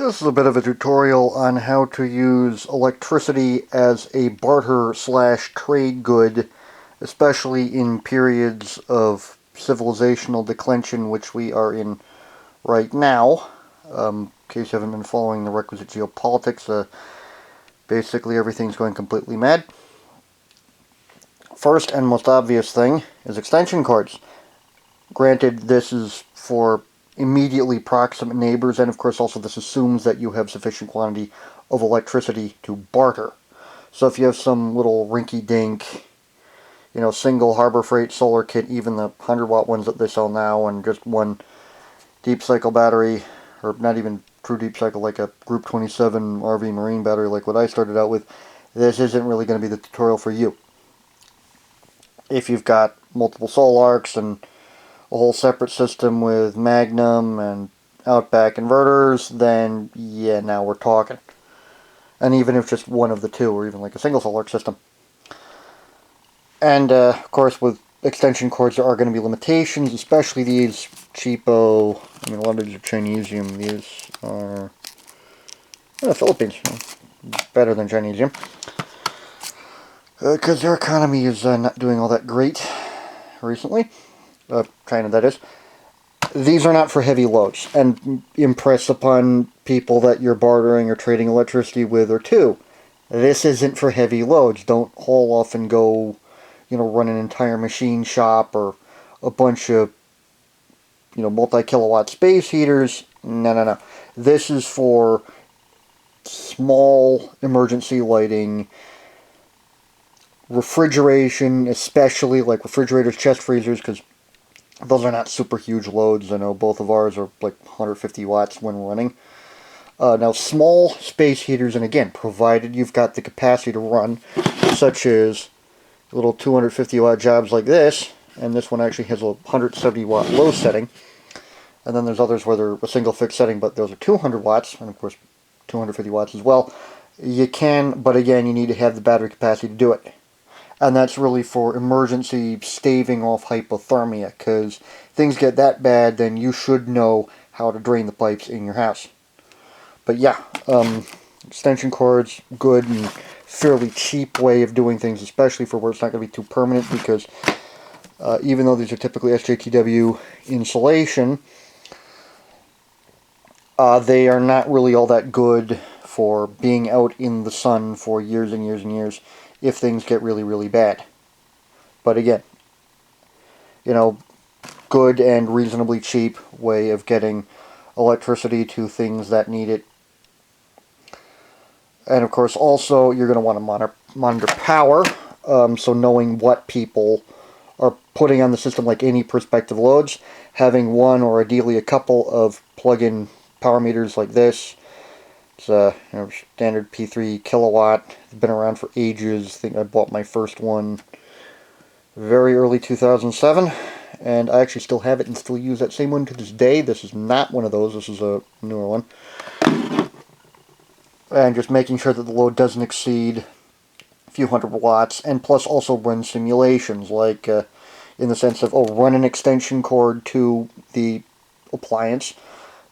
This is a bit of a tutorial on how to use electricity as a barter slash trade good, especially in periods of civilizational declension, which we are in right now. In case you haven't been following the requisite geopolitics, basically everything's going completely mad. First and most obvious thing is extension cords. Granted, this is for immediately proximate neighbors, and of course also this assumes that you have sufficient quantity of electricity to barter. So if you have some little rinky-dink, single Harbor Freight solar kit, even the 100-watt ones that they sell now, and just one deep cycle battery, or not even true deep cycle, like a Group 27 RV Marine battery like what I started out with, this isn't really going to be the tutorial for you. If you've got multiple Solarcs and a whole separate system with Magnum and Outback inverters, then yeah, now we're talking. And even if just one of the two, or even like a single Solarc system. And of course with extension cords there are going to be limitations, especially these cheapo, a lot of these are Chinesium, these are Philippines, better than Chinesium. Because their economy is not doing all that great recently. China, that is. These are not for heavy loads, and impress upon people that you're bartering or trading electricity with or to. This isn't for heavy loads. Don't haul off and go, run an entire machine shop or a bunch of, multi-kilowatt space heaters. No. This is for small emergency lighting, refrigeration, especially like refrigerators, chest freezers, because those are not super huge loads. I know both of ours are like 150 watts when running. Now, small space heaters, and again, provided you've got the capacity to run, such as little 250 watt jobs like this, and this one actually has a 170 watt low setting. And then there's others where they're a single fixed setting, but those are 200 watts, and of course 250 watts as well. You can, but again, you need to have the battery capacity to do it. And that's really for emergency staving off hypothermia, because things get that bad, then you should know how to drain the pipes in your house. But yeah, extension cords, good and fairly cheap way of doing things, especially for where it's not going to be too permanent, because even though these are typically SHTF insulation, they are not really all that good for being out in the sun for years and years and years if things get really, really bad. But again, good and reasonably cheap way of getting electricity to things that need it. And of course also you're going to want to monitor power, so knowing what people are putting on the system, like any prospective loads, having one or ideally a couple of plug-in power meters like this. It's a standard P3 kilowatt. It's been around for ages. I think I bought my first one very early 2007, and I actually still have it and still use that same one to this day. This is not one of those. This is a newer one. And just making sure that the load doesn't exceed a few hundred watts, and plus also run simulations, like in the sense of, run an extension cord to the appliance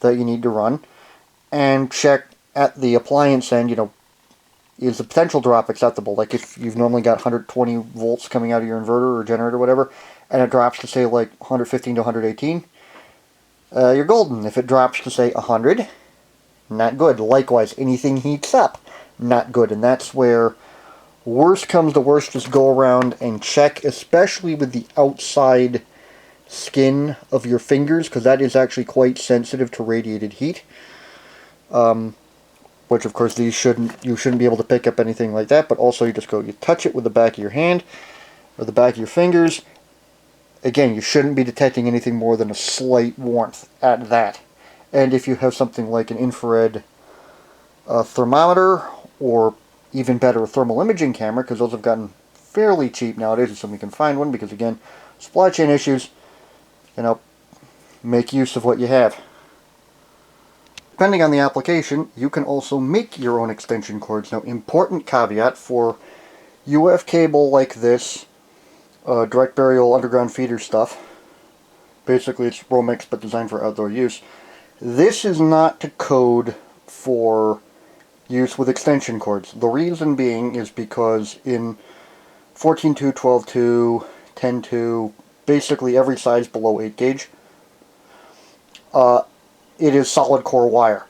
that you need to run, and check at the appliance end, is the potential drop acceptable? Like if you've normally got 120 volts coming out of your inverter or generator or whatever, and it drops to say like 115 to 118, you're golden. If it drops to say 100, not good. Likewise, anything heats up, not good. And that's where worst comes to worst, just go around and check, especially with the outside skin of your fingers, because that is actually quite sensitive to radiated heat. Which of course you shouldn't be able to pick up anything like that, but also you touch it with the back of your hand or the back of your fingers. Again, you shouldn't be detecting anything more than a slight warmth at that. And if you have something like an infrared thermometer, or even better, a thermal imaging camera, because those have gotten fairly cheap nowadays, assuming you can find one, because again, supply chain issues, make use of what you have. Depending on the application, you can also make your own extension cords. Now, important caveat for UF cable like this, direct burial underground feeder stuff, basically it's Romex but designed for outdoor use, this is not to code for use with extension cords. The reason being is because in 14.2, 12.2, 10.2, basically every size below 8 gauge, it is solid core wire.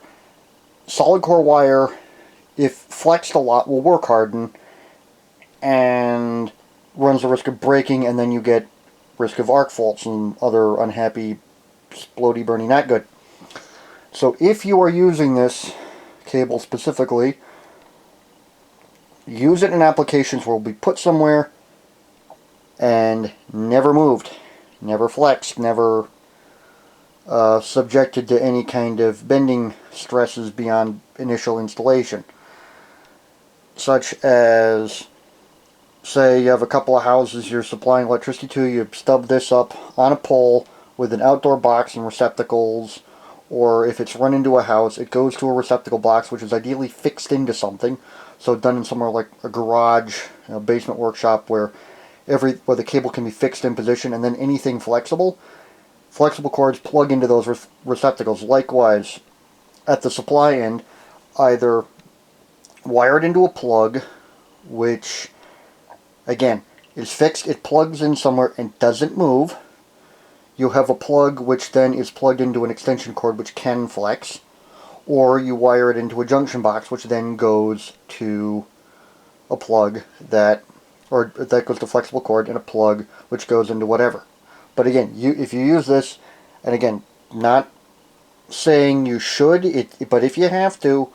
Solid core wire, if flexed a lot, will work harden and runs the risk of breaking, and then you get risk of arc faults and other unhappy, splody, burny, not good. So if you are using this cable specifically, use it in applications where it will be put somewhere and never moved, never flexed, never subjected to any kind of bending stresses beyond initial installation. Such as, say you have a couple of houses you're supplying electricity to, you stub this up on a pole with an outdoor box and receptacles, or if it's run into a house, it goes to a receptacle box which is ideally fixed into something, so done in somewhere like a garage, a basement workshop where the cable can be fixed in position, and then anything flexible cords plug into those receptacles. Likewise, at the supply end, either wire it into a plug, which again is fixed, it plugs in somewhere and doesn't move. You have a plug which then is plugged into an extension cord which can flex, or you wire it into a junction box which then goes to a plug that goes to flexible cord, and a plug which goes into whatever. But again, if you use this, and again, not saying you should, but if you have to,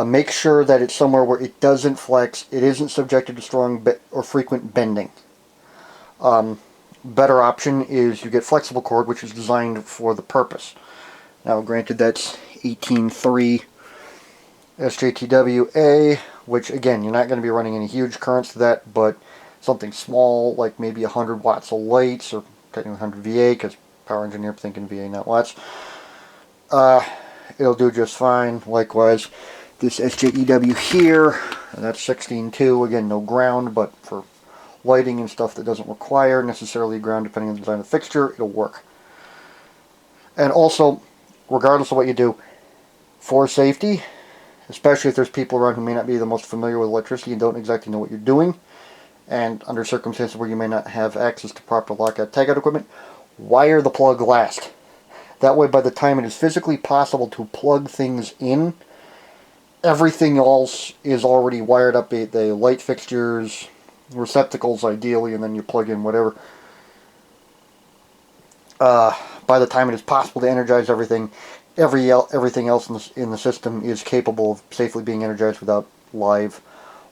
make sure that it's somewhere where it doesn't flex, it isn't subjected to strong or frequent bending. Better option is you get flexible cord, which is designed for the purpose. Now, granted, that's 18.3 SHTWA, which again, you're not going to be running any huge currents to that, but something small, like maybe 100 watts of lights, or technically 100 VA, because power engineer thinking VA, not watts, it'll do just fine. Likewise, this SJEW here, and that's 16.2, again, no ground, but for lighting and stuff that doesn't require necessarily ground, depending on the design of the fixture, it'll work. And also, regardless of what you do, for safety, especially if there's people around who may not be the most familiar with electricity and don't exactly know what you're doing, and under circumstances where you may not have access to proper lockout tagout equipment, wire the plug last. That way, by the time it is physically possible to plug things in, everything else is already wired up, the light fixtures, receptacles ideally, and then you plug in whatever. By the time it is possible to energize everything, everything else in the system is capable of safely being energized without live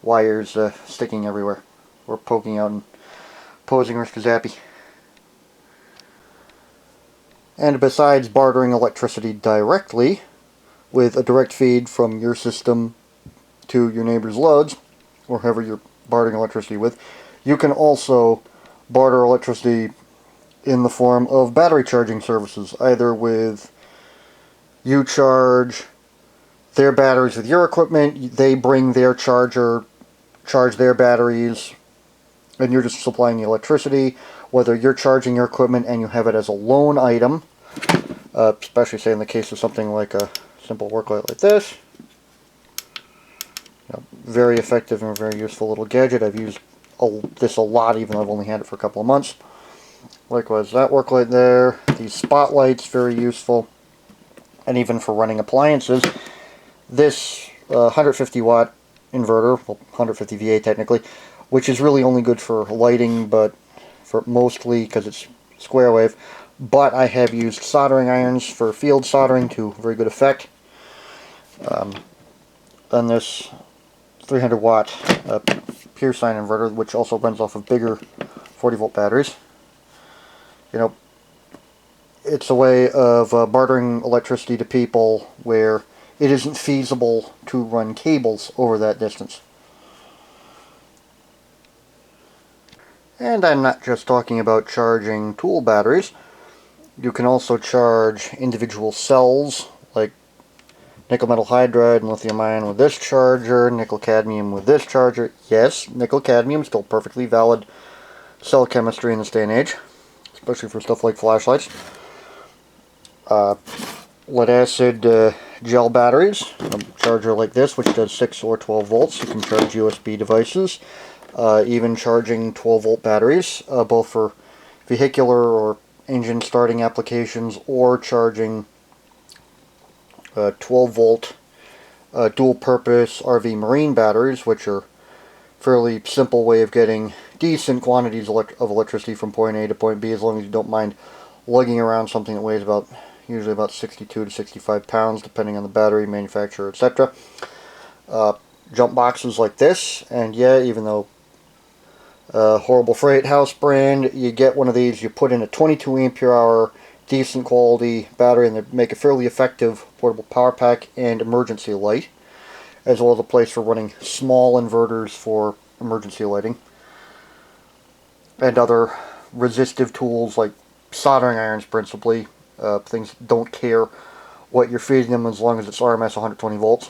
wires sticking everywhere or poking out and posing risk of zappy. And besides bartering electricity directly with a direct feed from your system to your neighbor's loads, or whoever you're bartering electricity with, you can also barter electricity in the form of battery charging services, either with you charge their batteries with your equipment, they bring their charger, charge their batteries, and you're just supplying the electricity, whether you're charging your equipment and you have it as a loan item, especially say in the case of something like a simple work light like this. Very effective and very useful little gadget. I've used this a lot, even though I've only had it for a couple of months. Likewise, that work light there. These spotlights, very useful. And even for running appliances, this 150 watt inverter, well, 150 VA technically, which is really only good for lighting, but for mostly because it's square wave. But I have used soldering irons for field soldering to very good effect. Then this 300 watt pure sine inverter, which also runs off of bigger 40 volt batteries. You know, it's a way of bartering electricity to people where it isn't feasible to run cables over that distance. And I'm not just talking about charging tool batteries. You can also charge individual cells, like nickel metal hydride and lithium ion with this charger, nickel cadmium with this charger. Yes, nickel cadmium is still perfectly valid cell chemistry in this day and age, especially for stuff like flashlights. lead acid gel batteries, a charger like this, which does 6 or 12 volts. You can charge USB devices, even charging 12 volt batteries, both for vehicular or engine starting applications, or charging 12 volt dual purpose RV marine batteries, which are a fairly simple way of getting decent quantities of electricity from point A to point B, as long as you don't mind lugging around something that weighs usually about 62 to 65 pounds, depending on the battery, manufacturer, etc. Jump boxes like this, and yeah, even though horrible freight house brand, you get one of these, you put in a 22 ampere hour decent quality battery, and they make a fairly effective portable power pack and emergency light, as well as a place for running small inverters for emergency lighting, and other resistive tools like soldering irons principally. Things don't care what you're feeding them as long as it's RMS 120 volts.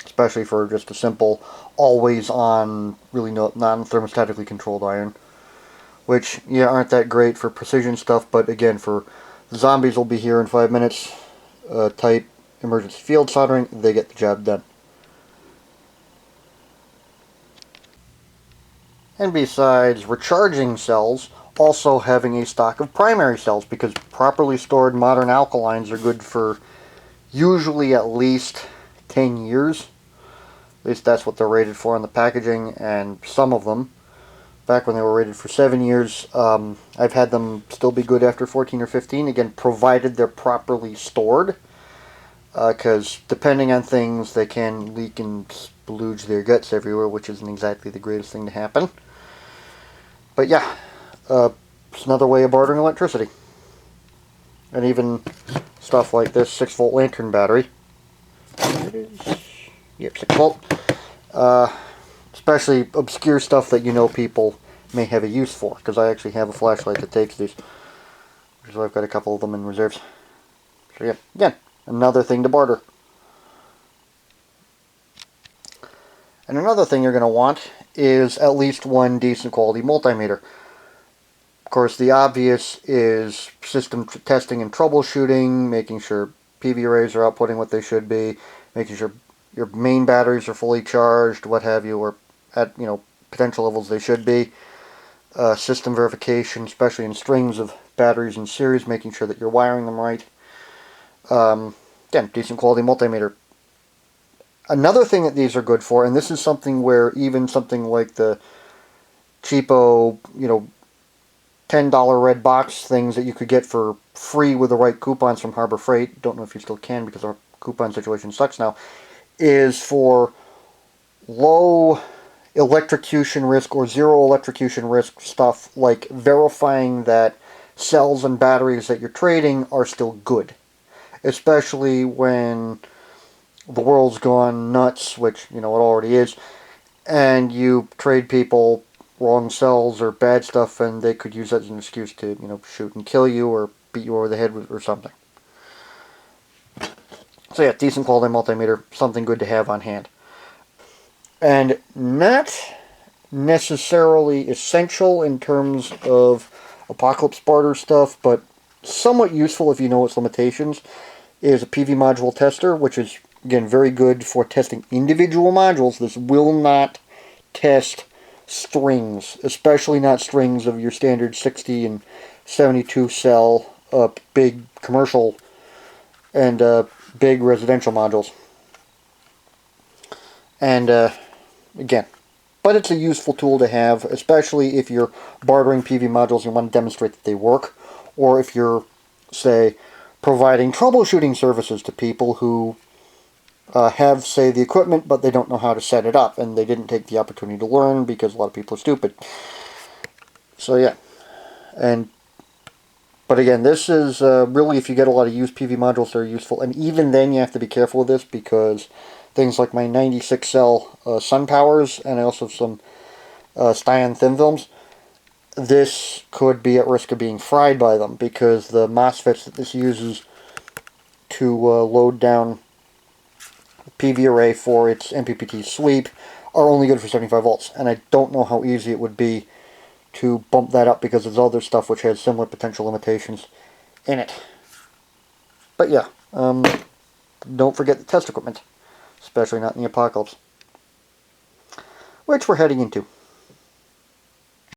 Especially for just a simple, always on, really non-thermostatically controlled iron. Which, yeah, aren't that great for precision stuff, but again, for the zombies will be here in 5 minutes type emergency field soldering, they get the job done. And besides recharging cells, also having a stock of primary cells, because properly stored modern alkalines are good for usually at least 10 years. At least that's what they're rated for on the packaging, and some of them, back when they were rated for 7 years, I've had them still be good after 14 or 15, again, provided they're properly stored, because depending on things, they can leak and splooge their guts everywhere, which isn't exactly the greatest thing to happen. But yeah, it's another way of bartering electricity. And even stuff like this 6 volt lantern battery. There it is. Yep, 6 volt. Especially obscure stuff that you know people may have a use for, because I actually have a flashlight that takes these. So I've got a couple of them in reserves. So yeah, again, another thing to barter. And another thing you're going to want is at least one decent quality multimeter. Of course, the obvious is system testing and troubleshooting, making sure PV arrays are outputting what they should be, making sure your main batteries are fully charged, what have you, or at potential levels they should be. System verification, especially in strings of batteries in series, making sure that you're wiring them right. Again, decent quality multimeter. Another thing that these are good for, and this is something where even something like the cheapo, $10 red box things that you could get for free with the right coupons from Harbor Freight, don't know if you still can because our coupon situation sucks now, is for low electrocution risk or zero electrocution risk stuff, like verifying that cells and batteries that you're trading are still good. Especially when the world's gone nuts, which, it already is, and you trade people wrong cells or bad stuff, and they could use that as an excuse to, shoot and kill you or beat you over the head with, or something. So yeah, decent quality multimeter, something good to have on hand. And not necessarily essential in terms of apocalypse barter stuff, but somewhat useful if you know its limitations, is a PV module tester, which is, again, very good for testing individual modules. This will not test strings, especially not strings of your standard 60 and 72 cell big commercial and big residential modules. And again, but it's a useful tool to have, especially if you're bartering PV modules and you want to demonstrate that they work, or if you're, say, providing troubleshooting services to people who have, say, the equipment, but they don't know how to set it up, and they didn't take the opportunity to learn because a lot of people are stupid. So yeah, but again, this is really, if you get a lot of used PV modules, they're useful, and even then you have to be careful with this, because things like my 96 cell SunPowers, and I also have some Styon thin films, this could be at risk of being fried by them, because the MOSFETs that this uses to load down PV array for its MPPT sweep are only good for 75 volts, and I don't know how easy it would be to bump that up, because there's other stuff which has similar potential limitations in it. But yeah, don't forget the test equipment, especially not in the apocalypse, which we're heading into.